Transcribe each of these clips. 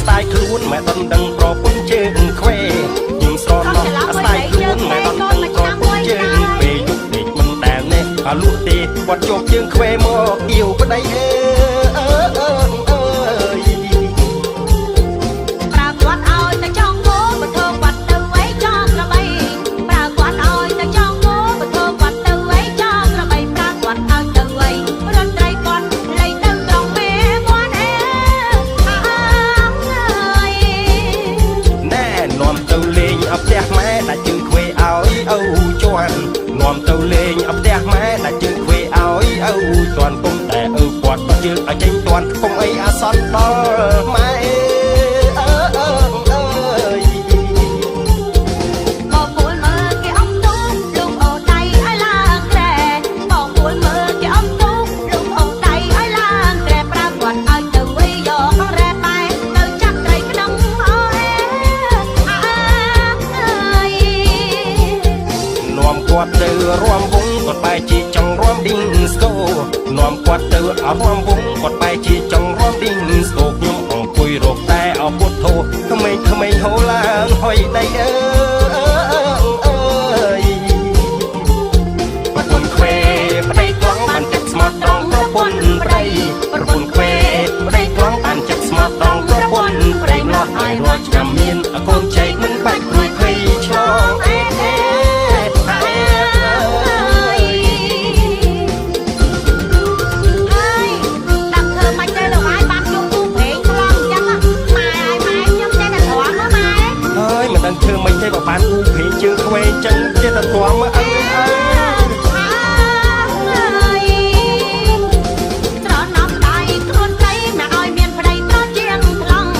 ស្ដាយខ្លួនម៉ែដណ្ដឹងប្រពន្ធជើងខ្វេយើងស្រណោះស្ដាយខ្លួនម៉ែដណ្ដឹងប្រពន្ធជើងពេលយុគពេកមិនដែលនេះអាលក់ទេគាត់ជោគជើងខ្វេមកអៀវប្តីអើនាំទៅលេងអផ្ទះម៉ែដែលជើងខ្វេឲ្យឪទាន់ពុំតែឪគាត់ក៏ជើងឲ្យចេញទាន់ពុំអីអាសន្នដល់ម៉ែបងពួលមើលគេអំទូលោកអូដៃឲ្យឡើងក្រែបងពួលមើលគេអំទូលោកអូដៃឲ្យឡើងក្រែប្រាគាត់ឲ្យទៅវិញយករ៉ែបែទៅចាប់ត្រីក្នុងអូនាំគាត់ទៅរួមវងគាត់បែរជាចង់រួមឌីងស្គូនាំគាត់ទៅរួមវងគាត់បែរជាចង់រួមឌីងស្គូខ្ញុំអង្គុយរកតែអពុទ្ធោក្មេងៗហូរឡើងហុយដៃអើយប្រពន្ធខ្វេប្តីខ្លាំងបានចិត្តស្មោះត្រង់ប្រពន្ធប្តីប្រពន្ធខ្វេប្តីខ្លាំងបានចិត្តស្មោះត្រង់ប្រពន្ធប្តីម្លោះឲ្យរាល់ឆ្នាំមានកូនចែកមិនបាច់ព្រួយភ័យឆ្លងធ្វើមិនទេបើបានគូព្រេងជើងខ្វែងចឹងចេះតែទ្រាំមើលអើត្រណំដៃខ្លួនស្រីមកឲ្យមានប្តីត្រជាងថ្លង់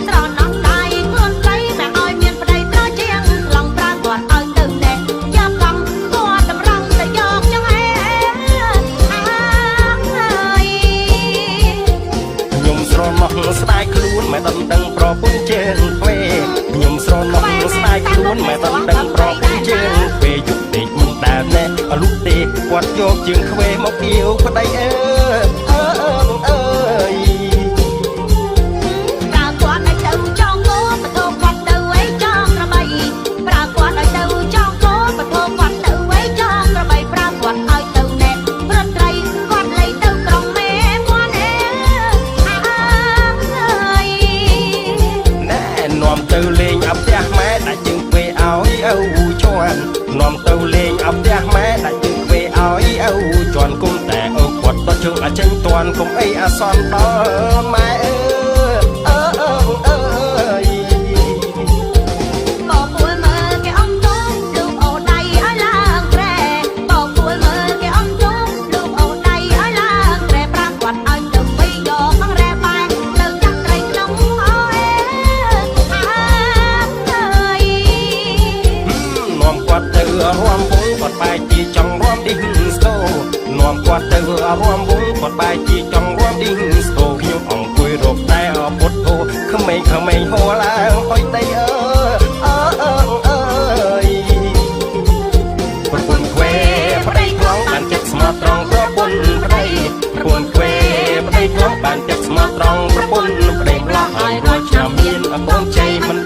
ត្រណំដៃខ្លួនស្រីមកឲ្យមានប្តីត្រជាងថ្លង់ប្រាគាត់ឲ្យទៅណែចាប់កង់គាត់តម្រង់ទៅយកចឹងអើខ្ញុំស្រណោះស្ដាយខ្លួនមិនដឹងប្រពន្ធជើងខ្វែងខ្ញុំស្រណោះស្ដាយខ្លួនម៉ែដណ្ដឹងប្រពន្ធជើងពេលយុគពេកមិនដែលណែអលុទេគាត់យកជើងខ្វេមកអៀវប្តីអើយប្រាគាត់ឲ្យទៅចង់គោបតោគាត់ទៅអីចង់ក្របីប្រាគាត់ឲ្យទៅចង់គោបតោគាត់ទៅអីចង់ក្របីប្រាគាត់ឲ្យទៅណែប្រត្រីគាត់លៃទៅក្រុងមេមួនអើយណែនាំទៅលេងអផ្ទះម៉ែដែលជើងខ្វេឲ្យឪជន់នាំទៅលេងអផ្ទះម៉ែដែលជើងខ្វេឲ្យឪជន់គុំតែឪគាត់ទៅជើងអាចចេញតាន់គុំអីអាសន្នដល់ម៉ែបងពួលមើលគេអំទូលោកអូដៃឲ្យឡើងក្រែបងពួលមើលគេអំទូលោកអូដៃឲ្យឡើងក្រែប្រាគាត់ឲ្យទៅវិញយកអង្រែបែទៅចាក់ត្រីក្នុងអូនាំគាត់ទៅរួមវងគាត់បែរជាចង់រួមឌីងស្គូនាំគាត់ទៅរួមវងគាត់បែរជាចង់រួមឌីងស្គូខ្ញុំអង្គុយរកតែអពុទ្ធោក្មេងហូរឡើងហុយដៃអើយប្រពន្ធខ្វេប្តីខ្លាំងបានចិត្តស្មោះត្រង់ប្រពន្ធប្តីប្រពន្ធខ្វេប្តីខ្លាំងបានចិត្តស្មោះត្រង់ប្រពន្ធប្តីម្លោះឲ្យរាល់ឆ្នាំមានកូនចៃមិន